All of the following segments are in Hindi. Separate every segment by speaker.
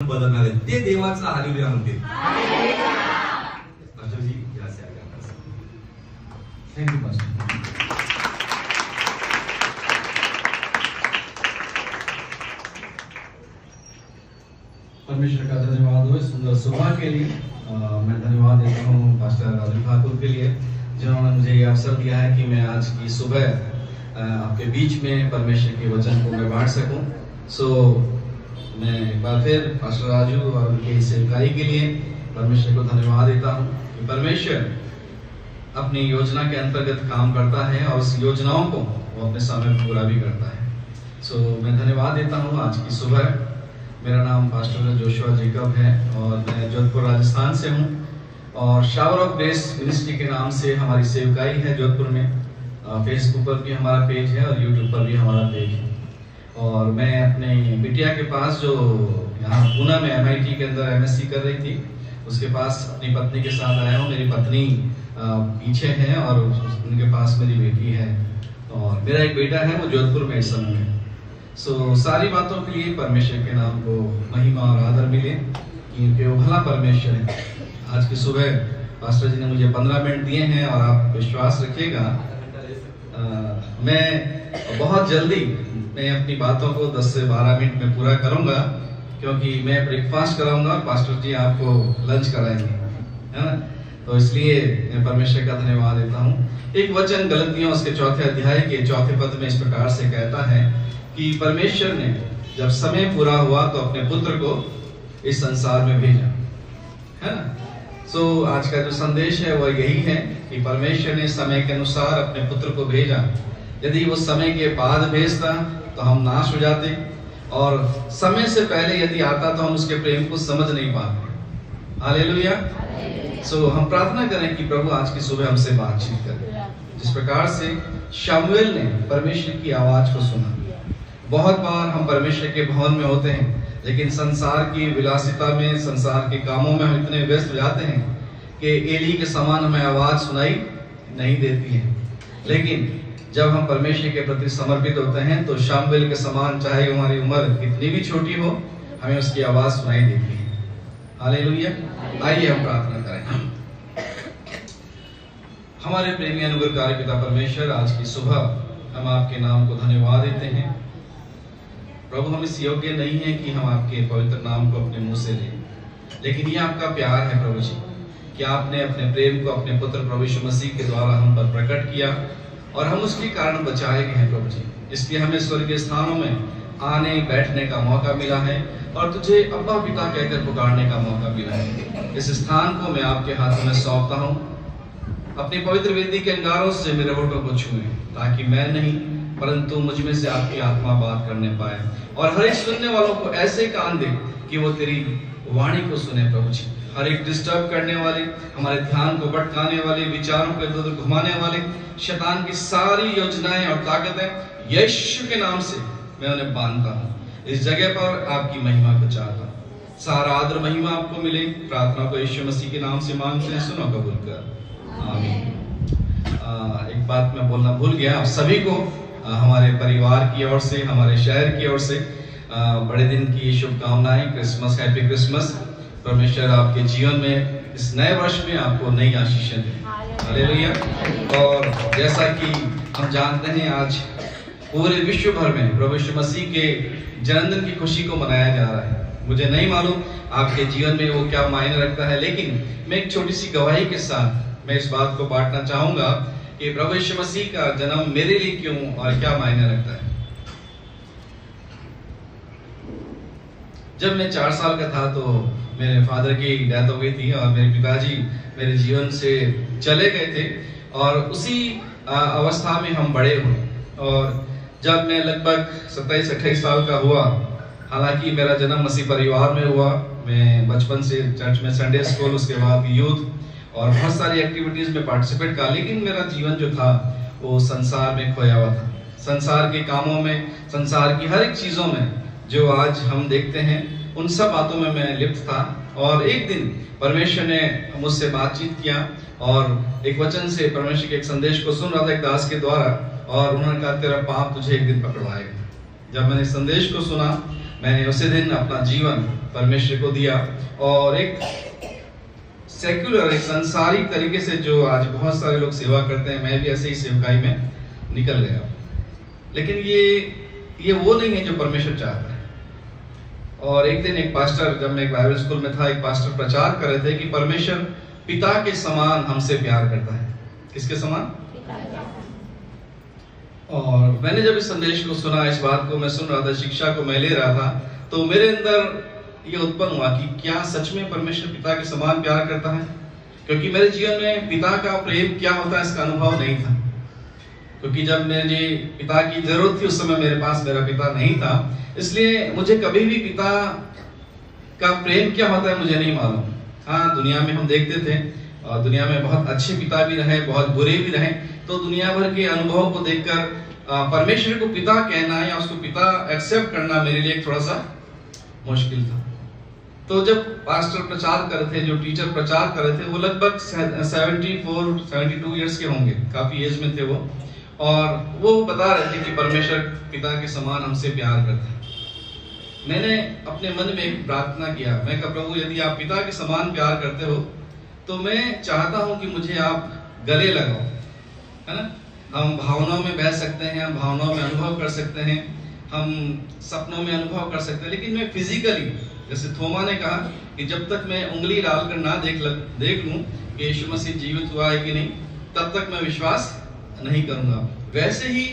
Speaker 1: बदलणार आहे ते देवाचा हालेलुया म्हणते. पास्टरजी या से आगे
Speaker 2: थैंक यू पास्टर. परमेश्वर का धन्यवाद हो इस सुंदर सुबह के लिए. मैं धन्यवाद देता हूँ पास्टर राजू ठाकुर के लिए जिन्होंने मुझे ये अवसर दिया है कि मैं आज की सुबह आपके बीच में परमेश्वर के वचन को मैं बांट सकूं. मैं एक बार फिर पास्टर राजू और उनकी सेवकाई के लिए परमेश्वर को धन्यवाद देता हूँ कि परमेश्वर अपनी योजना के अंतर्गत काम करता है और उस योजनाओं को वो अपने समय में पूरा भी करता है. मैं धन्यवाद देता हूँ आज की सुबह. मेरा नाम पास्टर जोशुआ जेकब है और मैं जोधपुर राजस्थान से हूँ और शावर ऑफ ग्रेस मिनिस्ट्री के नाम से हमारी सेवकाई है जोधपुर में. फेसबुक पर भी हमारा पेज है और यूट्यूब पर भी हमारा पेज है. और मैं अपने बिटिया के पास जो यहाँ पूना में MIT के अंदर MSc कर रही थी उसके पास अपनी पत्नी के साथ आया हूँ. मेरी पत्नी पीछे है और उनके पास मेरी बेटी है और मेरा एक बेटा है वो जोधपुर में इस समय है. सारी बातों के लिए परमेश्वर के नाम को महिमा और आदर मिले क्योंकि वो भला परमेश्वर है. आज की सुबह पास्टर जी ने मुझे 15 मिनट दिए हैं और आप विश्वास रखिएगा मैं बहुत जल्दी मैं अपनी बातों को 10 से 12 मिनट में पूरा करूंगा क्योंकि मैं ब्रेकफास्ट कराऊंगा और पास्टर जी आपको लंच कराएंगे, है ना. तो इसलिए मैं परमेश्वर का धन्यवाद देता हूँ. एक वचन गलतियों उसके 4 अध्याय के 4 पद में इस प्रकार से कहता है कि परमेश्वर ने जब समय पूरा हुआ तो अपने पुत्र को इस संसार में भेजा, है ना. आज का जो संदेश है वो यही है कि परमेश्वर ने समय के अनुसार अपने पुत्र को भेजा. यदि वो समय के बाद भेजता तो हम नाश हो जाते और समय से पहले यदि आता तो हम उसके प्रेम को समझ नहीं पाते. हालेलुया. हम प्रार्थना करें कि प्रभु आज की सुबह हमसे बातचीत करें. जिस प्रकार से शमूएल ने परमेश्वर की आवाज को सुना. बहुत बार हम परमेश्वर के भवन में होते हैं लेकिन संसार की विलासिता में संसार के कामों में हम इतने व्यस्त हो जाते हैं कि एली के समान हमें आवाज सुनाई नहीं देती है. लेकिन जब हम परमेश्वर के प्रति समर्पित होते हैं तो शमूएल के समान चाहे हमारी उम्र कितनी भी छोटी हो हमें उसकी आवाज सुनाई देती है. हालेलुया. आइए हम प्रार्थना करें. हमारे प्रेमी अनुग्रहकारी पिता परमेश्वर आज की सुबह हम आपके नाम को धन्यवाद देते हैं. प्रभु हम इस योग्य नहीं है कि हम आपके पवित्र नाम को अपने मुंह से लें लेकिन ये आपका प्यार है प्रभु जी कि आपने अपने प्रेम को अपने पुत्र प्रभु यीशु मसीह के द्वारा हम पर प्रकट किया और हम उसके कारण बचाए गए हैं प्रभु जी. इसलिए हमें स्वर्गीय स्थानों में आने बैठने का मौका मिला है और तुझे अब्बा पिता कहकर पुकारने का मौका मिला है. इस स्थान को मैं आपके हाथों में सौंपता हूँ. अपनी पवित्र वेदी के अंगारों से मेरे होठों को छुए ताकि मैं नहीं परंतु मुझ में से आपकी आत्मा बात करने पाए और हर एक सुनने वालों को ऐसे कान दे कि वो तेरी वाणी को सुने प्रभु जी. हर एक डिस्टर्ब करने वाले हमारे ध्यान को भटकाने वाले विचारों को इधर उधर घुमाने वाले शैतान की सारी योजनाएं और ताकतें यीशु के नाम से मैं उन्हें बांधता हूँ. इस जगह पर आपकी महिमा को चाहता हूँ. सारा आदर महिमा आपको मिले. प्रार्थना को यीशु मसीह के नाम से मांगते हैं. सुनो कबूल कर. आमीन. एक बात मैं बोलना भूल गया. आप सभी को हमारे परिवार की ओर से हमारे शहर की ओर से बड़े दिन की शुभकामनाएं. Christmas, happy Christmas. परमेश्वर आपके जीवन में इस नए वर्ष में आपको नई आशीषें दे. हालेलुया. और जैसा कि हम जानते हैं आज पूरे विश्व भर में प्रभु यीशु मसीह के जन्मदिन की खुशी को मनाया जा रहा है. मुझे नहीं मालूम आपके जीवन में वो क्या मायने रखता है लेकिन मैं एक छोटी सी गवाही के साथ मैं इस बात को बांटना चाहूंगा कि प्रभु यीशु मसीह का जन्म मेरे लिए क्यों और क्या मायने रखता है. जब मैं 4 साल का था तो मेरे फादर की डेथ हो गई थी और मेरे पिताजी मेरे जीवन से चले गए थे और उसी अवस्था में हम बड़े हुए. और जब मैं लगभग 27-28 साल का हुआ, हालांकि मेरा जन्म मसीह परिवार में हुआ. मैं बचपन से चर्च में संडे स्कूल, उसके बाद यूथ और बहुत सारी एक्टिविटीज में पार्टिसिपेट किया लेकिन मेरा जीवन जो था वो संसार में खोया हुआ था. संसार के कामों में, संसार की हर एक चीजों में जो आज हम देखते हैं उन सब बातों में मैं लिप्त था. और एक दिन परमेश्वर ने मुझसे बातचीत किया और एक वचन से परमेश्वर के एक संदेश को सुन रहा था एक दास के द्वारा और उन्होंने कहा तेरा पाप तुझे एक दिन पकड़वाएगा. जब मैंने संदेश को सुना मैंने उसी दिन अपना जीवन परमेश्वर को दिया और एक सेक्युलर, एक सांसारिक तरीके से जो आज बहुत सारे लोग सेवा करते हैं, मैं भी ऐसे ही सेवकाई में निकल गया। लेकिन ये वो नहीं है जो परमेश्वर चाहता है। और एक दिन एक पास्टर, जब मैं एक बाइबल स्कूल में था, एक पास्टर प्रचार कर रहे थे कि परमेश्वर पिता के समान हमसे प्यार करता है। किसके समान? और मैंने जब इस संदेश को सुना, इस बात को मैं सुन रहा था, शिक्षा को मैं ले रहा था, तो मेरे अंदर ये उत्पन्न हुआ कि क्या सच में परमेश्वर पिता के समान प्यार करता है? क्योंकि मेरे जीवन में पिता का प्रेम क्या होता है इसका अनुभव नहीं था। क्योंकि जब मुझे पिता की जरूरत थी उस समय मेरे पास मेरा पिता नहीं था, इसलिए मुझे कभी भी पिता का प्रेम क्या होता है मुझे नहीं मालूम। हाँ, दुनिया में हम देखते थे और दुनिया में बहुत अच्छे पिता भी रहे, बहुत बुरे भी रहे, तो दुनिया भर के अनुभव को देखकर परमेश्वर को पिता कहना या उसको पिता एक्सेप्ट करना मेरे लिए थोड़ा सा मुश्किल था। तो जब पास्टर प्रचार कर रहे थे, जो टीचर प्रचार कर रहे थे, वो लगभग 72 इयर्स के होंगे, काफी एज में थे वो, और वो बता रहे थे कि परमेश्वर पिता के समान हमसे प्यार करता है। मैंने अपने मन में एक प्रार्थना किया, मैं कहा प्रभु यदि आप पिता के समान प्यार करते हो तो मैं चाहता हूं कि मुझे आप गले लगाओ, है ना। हम भावनाओं में बह सकते हैं, हम भावनाओं में अनुभव कर सकते हैं, हम सपनों में अनुभव कर सकते हैं, लेकिन मैं फिजिकली, जैसे थोमा ने कहा कि जब तक मैं उंगली डालकर ना देख लूं कि यीशु मसीह जीवित हुआ है कि नहीं, तब तक मैं विश्वास नहीं करूंगा। वैसे ही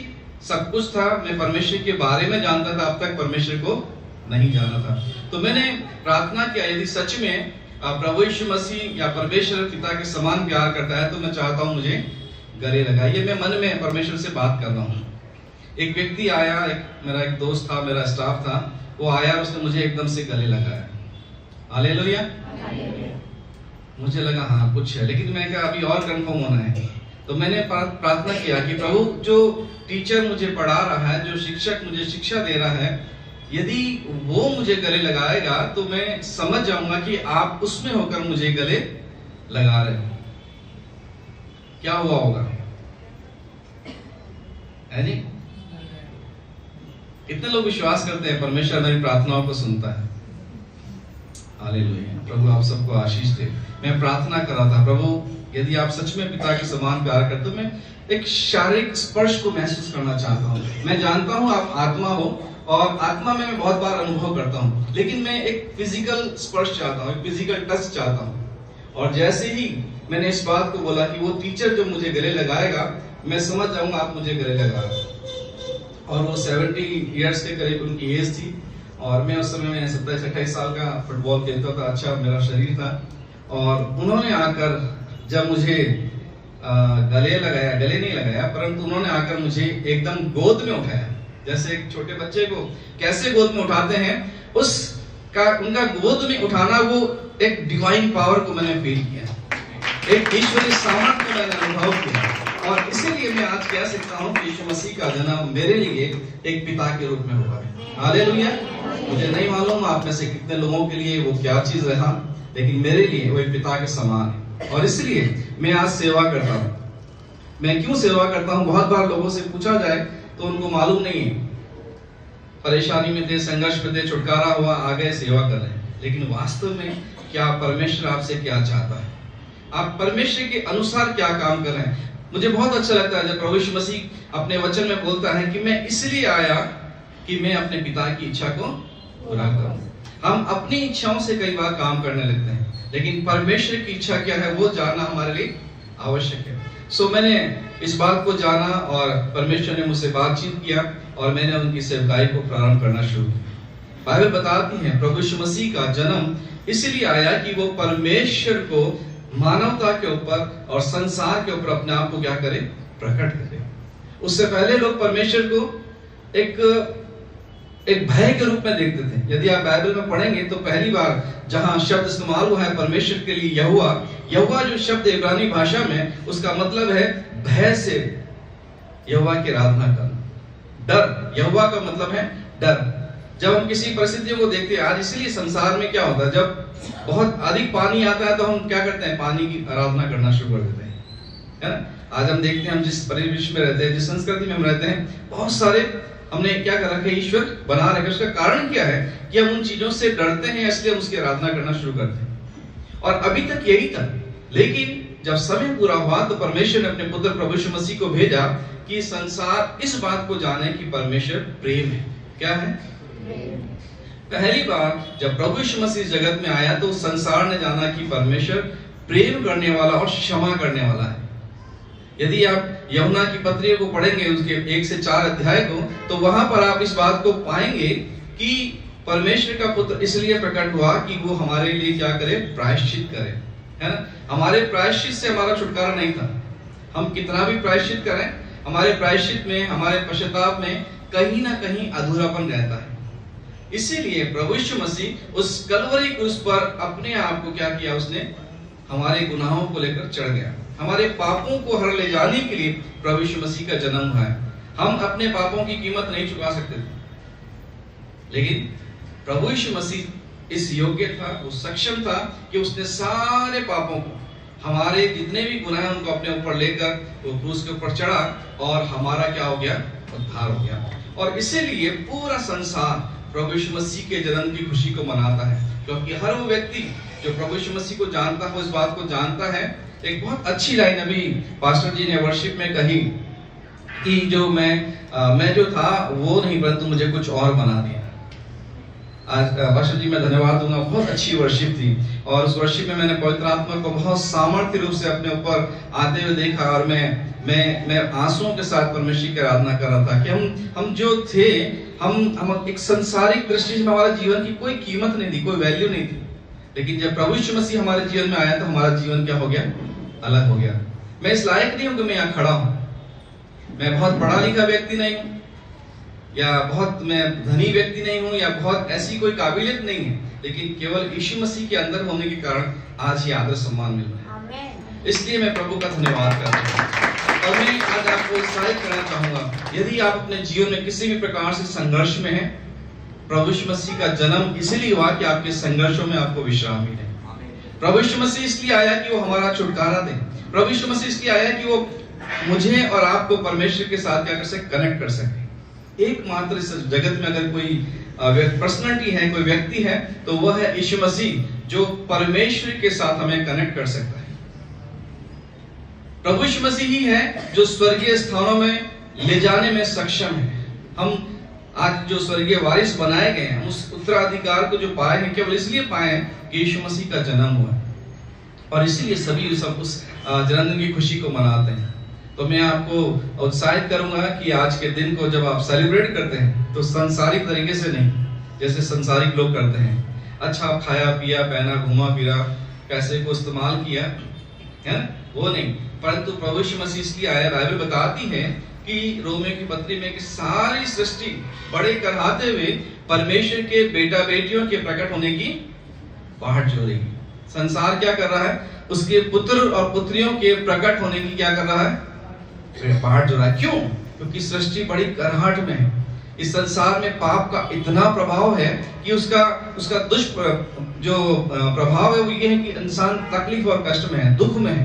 Speaker 2: सब कुछ था, मैं परमेश्वर के बारे में जानता था, अब तक परमेश्वर को नहीं जाना था। तो मैंने प्रार्थना किया यदि सच में प्रभु यीशु मसीह या परमेश्वर पिता के समान प्यार करता है तो मैं चाहता हूं मुझे गले लगाइए। मैं मन में परमेश्वर से बात कर रहा हूं। एक व्यक्ति आया, मेरा एक दोस्त था, मेरा स्टाफ था, वो आया, उसने मुझे एकदम से गले लगाया। हालेलुया। मुझे लगा हाँ कुछ है, लेकिन मैं कहा अभी और कंफर्म होना है। तो मैंने प्रार्थना किया कि प्रभु जो टीचर मुझे पढ़ा रहा है, जो शिक्षक मुझे शिक्षा दे रहा है, यदि वो मुझे गले लगाएगा तो मैं समझ जाऊंगा कि आप उसमें होकर मुझे गले लगा रहे हो। क्या हुआ होगा, है जी? कितने लोग विश्वास करते हैं परमेश्वर मेरी प्रार्थनाओं को सुनता है? हालेलुया। प्रभु आप सबको आशीष दे। मैं प्रार्थना कर रहा था, प्रभु यदि आप सच में पिता के समान प्यार करते हो, मैं एक शारीरिक स्पर्श को महसूस करना चाहता हूँ। मैं जानता हूँ आप आत्मा हो और आत्मा में मैं बहुत बार अनुभव करता हूँ, लेकिन मैं एक फिजिकल स्पर्श चाहता हूँ, एक फिजिकल टच चाहता हूँ। और जैसे ही मैंने इस बात को बोला कि वो टीचर जो मुझे गले लगाएगा, मैं समझ जाऊंगा आप मुझे गले लगा रहे हो। और वो 70 इयर्स के करीब उनकी एज थी और मैं उस समय में 27-28 साल का फुटबॉल खेलता था, अच्छा मेरा शरीर था। और उन्होंने आकर जब मुझे गले लगाया, गले नहीं लगाया, परंतु उन्होंने आकर मुझे एकदम गोद में उठाया। जैसे एक छोटे बच्चे को कैसे गोद में उठाते हैं, उनका गोद में उठाना, वो एक डिवाइन पावर को मैंने फील किया, एक ईश्वरीय सामर्थ्य को मैंने अनुभव किया। और इसीलिए मैं आज कह सकता हूँ कि यीशु मसीह का जन्म मेरे लिए एक पिता के रूप में हुआ है। हालेलुया। मुझे नहीं मालूम आप में से कितने लोगों के लिए वो क्या चीज रहा, लेकिन मेरे लिए वो एक पिता के समान है। और इसलिए मैं आज सेवा करता हूँ। मैं क्यों सेवा करता हूँ? बहुत बार लोगों से पूछा जाए तो उनको मालूम नहीं है, परेशानी में थे, संघर्ष में थे, छुटकारा हुआ, आ गए, सेवा कर रहे हैं। लेकिन वास्तव में क्या परमेश्वर आपसे क्या चाहता है? आप परमेश्वर के अनुसार क्या काम कर रहे हैं? मुझे बहुत अच्छा लगता है जब प्रभु यीशु मसीह अपने वचन में बोलता है कि मैं इसलिए आया कि मैं अपने पिता की इच्छा को पूरा करूं। हम अपनी इच्छाओं से कई बार काम करने लगते हैं, लेकिन परमेश्वर की इच्छा क्या है वो जानना हमारे लिए आवश्यक है। सो मैंने इस बात को जाना और परमेश्वर ने मुझसे बातचीत किया और मैंने उनकी सेवकाई को प्रारंभ करना शुरू किया। बाइबल बताती है प्रभु यीशु मसीह का जन्म इसलिए आया कि वो परमेश्वर को मानवता के ऊपर और संसार के ऊपर अपने आप को क्या करे, प्रकट करे। उससे पहले लोग परमेश्वर को एक भय के रूप में देखते थे। यदि आप बाइबल में पढ़ेंगे तो पहली बार जहां शब्द इस्तेमाल हुआ है परमेश्वर के लिए यहोवा, यहोवा जो शब्द इब्रानी भाषा में उसका मतलब है भय से यहोवा की आराधना करना, डर। यहोवा का मतलब है डर। जब हम किसी परिस्थितियों को देखते हैं, आज इसीलिए संसार में क्या होता है, जब बहुत अधिक पानी आता है तो हम क्या करते हैं, पानी की आराधना करना शुरू कर देते हैं, है ना। आज हम देखते हैं, हम जिस परिवेश में रहते हैं, जिस संस्कृति में हम रहते हैं, बहुत सारे हमने क्या कर रखा है, ईश्वर बना रखा है। उसका कारण क्या है कि हम उन चीजों से डरते हैं, इसलिए हम उसकी आराधना करना शुरू करते हैं। और अभी तक यही था, लेकिन जब समय पूरा हुआ तो परमेश्वर ने अपने पुत्र प्रभु यीशु मसीह को भेजा कि संसार इस बात को जाने कि परमेश्वर प्रेम है। क्या है? पहली बार जब प्रभु यीशु मसीह जगत में आया तो संसार ने जाना कि परमेश्वर प्रेम करने वाला और क्षमा करने वाला है। यदि आप यूहन्ना की पत्रियों को पढ़ेंगे, उसके 1 से 4 अध्याय को, तो वहां पर आप इस बात को पाएंगे कि परमेश्वर का पुत्र इसलिए प्रकट हुआ कि वो हमारे लिए क्या करे, प्रायश्चित करे, है ना। हमारे प्रायश्चित से हमारा छुटकारा नहीं था। हम कितना भी प्रायश्चित करें, हमारे प्रायश्चित में, हमारे पश्चाताप में कहीं ना कहीं अधूरापन रहता है। इसीलिए प्रभु यीशु मसीह उस कलवरी क्रूस पर अपने आप को क्या किया, उसने हमारे गुनाहों को लेकर चढ़ गया। हमारे पापों को हर ले जाने के लिए प्रभु यीशु मसीह का जन्म हुआ है। हम अपने पापों की कीमत नहीं चुका सकते थे, लेकिन प्रभु यीशु मसीह इस योग्य था, वो सक्षम था कि उसने सारे पापों को, हमारे जितने भी गुनाह हैं उनको अपने ऊपर लेकर वो क्रूस के ऊपर चढ़ा और हमारा क्या हो गया, उद्धार हो गया। और इसीलिए पूरा संसार प्रभु यीशु मसीह के जन्म की खुशी को मनाता है, क्योंकि हर वो व्यक्ति जो प्रभु यीशु मसीह को जानता है, इस बात को जानता है। एक बहुत अच्छी लाइन अभी पास्टर जी ने वर्शिप में कही कि जो मैं जो था वो नहीं, परंतु मुझे कुछ और बना दिया। आज पास्टर जी मैं धन्यवाद दूंगा, बहुत अच्छी वर्शिप थी और उस वर्शिप में मैंने पवित्र आत्मा को बहुत सामर्थ्य रूप से अपने ऊपर आते हुए देखा और मैं आंसुओं के साथ परमेश्वर की आराधना कर रहा था कि हम जो थे, हम एक संसारिक दृष्टि से हमारा जीवन की कोई कीमत नहीं थी, कोई वैल्यू नहीं थी। लेकिन जब प्रभु यीशु मसीह हमारे जीवन में आया तो हमारा जीवन क्या हो गया, अलग हो गया। मैं इस लायक नहीं हूं कि मैं यहाँ खड़ा हूं, मैं बहुत पढ़ा लिखा व्यक्ति नहीं हूं, या बहुत मैं धनी व्यक्ति नहीं हूं, या बहुत ऐसी कोई काबिलियत नहीं है, लेकिन केवल यीशु मसीह के अंदर होने के कारण आज ये आदर सम्मान मिल रहा है। इसलिए मैं प्रभु का धन्यवाद करता हूँ। और मैं आज आपको उत्साहित करना चाहूंगा, यदि आप अपने जीवन में किसी भी प्रकार से संघर्ष में हैं, प्रभु यीशु मसीह का जन्म इसलिए हुआ कि आपके संघर्षों में आपको विश्राम मिले। प्रभु यीशु मसीह इसलिए आया कि वो हमारा छुटकारा दे। प्रभु यीशु मसीह इसलिए आया कि वो मुझे और आपको परमेश्वर के साथ क्या कर सके, कनेक्ट कर सके। एकमात्र इस जगत में अगर कोई पर्सनालिटी है, कोई व्यक्ति है, तो वह है यीशु मसीह, जो परमेश्वर के साथ हमें कनेक्ट कर सकता है। प्रभु यीशु मसीह ही है जो स्वर्गीय स्थानों में ले जाने में सक्षम है। हम आज जो स्वर्गीय वारिस बनाए गए हैं, उस उत्तराधिकार को जो पाए हैं, केवल इसलिए पाए हैं कि यीशु मसीह का जन्म हुआ है। और इसीलिए सभी सब उस जन्मदिन की खुशी को मनाते हैं। तो मैं आपको उत्साहित करूंगा कि आज के दिन को जब आप सेलिब्रेट करते हैं तो संसारिक तरीके से नहीं, जैसे संसारिक लोग करते हैं, अच्छा खाया पिया पहना घूमा फिरा पैसे को इस्तेमाल किया, है ना, वो नहीं, परंतु प्रभु यीशु मसीह इसलिए आया। बाइबल बताती है कि रोमियो की पत्री में कि सारी सृष्टि बड़े कराहते हुए परमेश्वर के बेटा बेटियों के प्रकट होने की बाट जो रही। संसार क्या कर रहा है, उसके पुत्र और पुत्रियों के प्रकट होने की क्या कर रहा है, बाट जो रहा है। क्यों? क्योंकि सृष्टि बड़ी कराहट में है। इस संसार में पाप का इतना प्रभाव है कि उसका जो प्रभाव है वो ये है कि इंसान तकलीफ और कष्ट में है, दुख में है।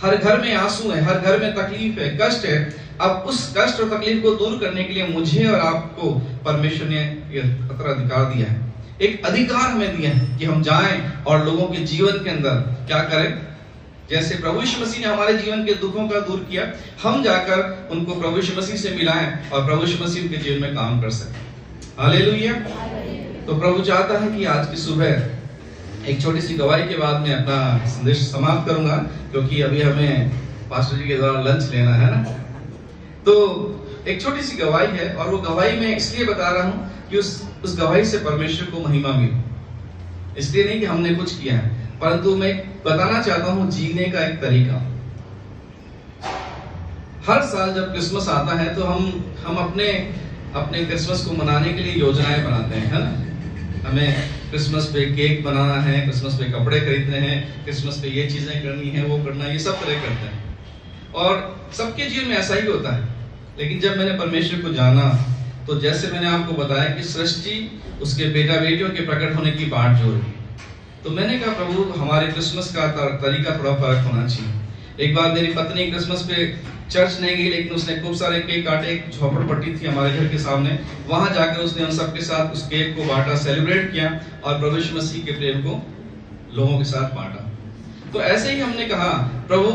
Speaker 2: हर घर में आंसू है, हर घर में तकलीफ है, कष्ट है। अब उस कष्ट और तकलीफ को दूर करने के लिए मुझे और आपको परमेश्वर ने अधिकार दिया है, एक अधिकार हमें दिया है कि हम जाएं और लोगों के जीवन के अंदर क्या करें। जैसे प्रभु यीशु मसीह ने हमारे जीवन के दुखों का दूर किया, हम जाकर उनको प्रभु यीशु मसीह से मिलाएं और प्रभु यीशु मसीह उनके जीवन में काम कर सकें। हालेलुया। तो प्रभु चाहता है कि आज की सुबह एक छोटी सी गवाही के बाद मैं अपना संदेश समाप्त करूंगा, क्योंकि अभी हमें पास्टर जी के द्वारा लंच लेना है ना। तो एक छोटी सी गवाही है, और वो गवाही मैं इसलिए बता रहा हूं कि उस गवाही से परमेश्वर को महिमा मिले। इसलिए नहीं कि हमने कुछ किया है, परंतु मैं बताना चाहता हूं जीने का एक तरीका। हर साल जब क्रिसमस आता है तो हम अपने क्रिसमस को मनाने के लिए योजनाएं बनाते हैं, है ना। हमें क्रिसमस पे केक बनाना है, क्रिसमस पे कपड़े खरीदने हैं, क्रिसमस पे ये चीजें करनी है, वो करना है, ये सब तरह करते हैं। और सबके जीवन में ऐसा ही होता है। लेकिन जब मैंने परमेश्वर को जाना, तो जैसे मैंने आपको बताया कि सृष्टि उसके बेटा बेटियों के प्रकट होने की बाट जोड़ रही, तो मैंने कहा प्रभु हमारे क्रिसमस का तरीका थोड़ा फर्क होना चाहिए। एक बार मेरी पत्नी क्रिसमस पे चर्च नहीं गई, लेकिन उसने खूब सारे केक काटे। एक झोपड़पट्टी थी हमारे घर के सामने, वहां जाकर उसने उन सबके साथ उस केक को बांटा, सेलिब्रेट किया और प्रभु यीशु मसीह के प्रेम को लोगों के साथ बांटा। तो ऐसे ही हमने कहा, प्रभु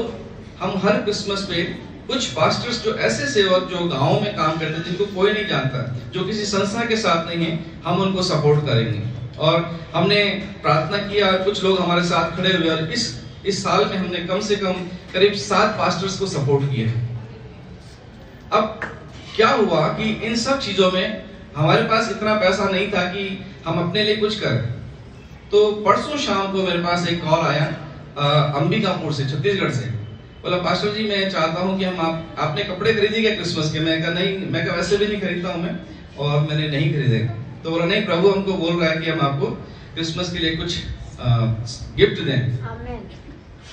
Speaker 2: हम हर क्रिसमस पे कुछ पास्टर्स जो ऐसे सेवक जो गाँव में काम करते जिनको कोई नहीं जानता, जो किसी संस्था के साथ नहीं है, हम उनको सपोर्ट करेंगे। और हमने प्रार्थना किया, कुछ लोग हमारे साथ खड़े हुए और इस साल में हमने कम से कम करीब 7 पास्टर्स को सपोर्ट किया। अब क्या हुआ कि इन सब चीजों में हमारे पास इतना पैसा नहीं था कि हम अपने लिए कुछ करें। तो परसों शाम को मेरे पास एक कॉल आया अंबिकापुर से, छत्तीसगढ़ से। बोला, पास्टर जी मैं चाहता हूं कि हम आपने कपड़े खरीदेगा क्रिसमस के? मैं कहा नहीं, मैं कहा वैसे भी नहीं खरीदता हूं मैं, और मैंने नहीं खरीदे। तो बोला नहीं, प्रभु हमको बोल रहा है कि हम आपको क्रिसमस के लिए कुछ गिफ्ट दें। आमीन।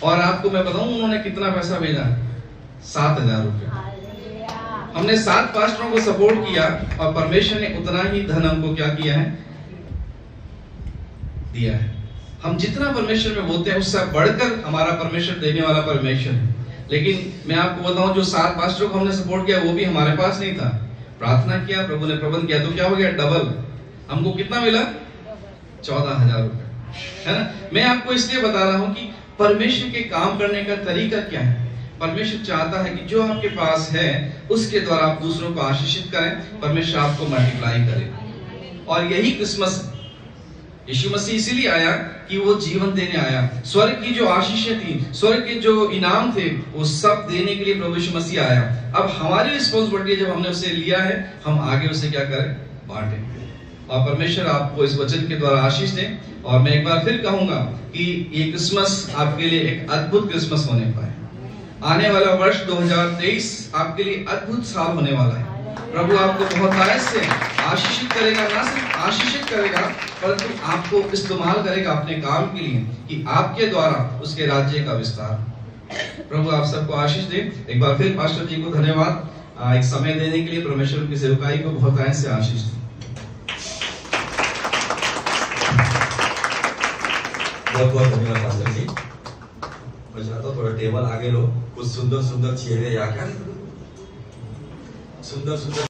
Speaker 2: और आपको मैं बताऊं उन्होंने कितना पैसा भेजा, 7,000 रुपये। हमने 7 पास्टरों को सपोर्ट किया और परमेश्वर ने उतना ही धन हमको क्या किया है, दिया है। हम जितना परमेश्वर में बोलते हैं उससे बढ़कर हमारा परमेश्वर देने वाला परमेश्वर है। लेकिन मैं आपको बताऊं, जो 7 पास्टरों को हमने सपोर्ट किया वो भी हमारे पास नहीं था। प्रार्थना किया, प्रभु ने प्रबंध किया, तो क्या हो गया, डबल। हमको कितना मिला, 14,000 रुपए, है ना। मैं आपको इसलिए बता रहा हूं कि परमेश्वर के काम करने का तरीका क्या है। परमेश्वर चाहता है कि जो आपके पास है उसके द्वारा आप दूसरों को आशीषित करें, परमेश्वर आपको मल्टीप्लाई करे। और यही क्रिसमस, यीशु मसीह इसीलिए आया कि वो जीवन देने आया। स्वर्ग की जो आशीषें थी, स्वर्ग के जो इनाम थे, वो सब देने के लिए प्रभु यीशु मसीह आया। अब हमारी रिस्पॉन्सिबिलिटी, जब हमने उसे लिया है, हम आगे उसे क्या करें, बांटें। और परमेश्वर आपको इस वचन के द्वारा आशीष दे। और मैं एक बार फिर कहूंगा कि ये क्रिसमस आपके लिए एक अद्भुत क्रिसमस होने पाए। आने वाला वर्ष 2023 आपके लिए अद्भुत साल होने वाला है। प्रभु आपको बहुत आयत से आशीषित करेगा, ना सिर्फ आशीषित करेगा परंतु आपको इस्तेमाल करेगा अपने काम के लिए, कि आपके द्वारा उसके राज्य का विस्तार। प्रभु आप सबको आशीष दे। एक बार फिर पास्टर जी को धन्यवाद एक समय देने के लिए। परमेश्वर की सेवकाई को बहुत आयत से आशीष दे।
Speaker 1: बहुत बहुत धन्यवाद पास्टर जी। मैं चाहता हूँ थोड़ा टेबल आगे लो, कुछ सुंदर सुंदर चेहरे या क्या सुंदर सुंदर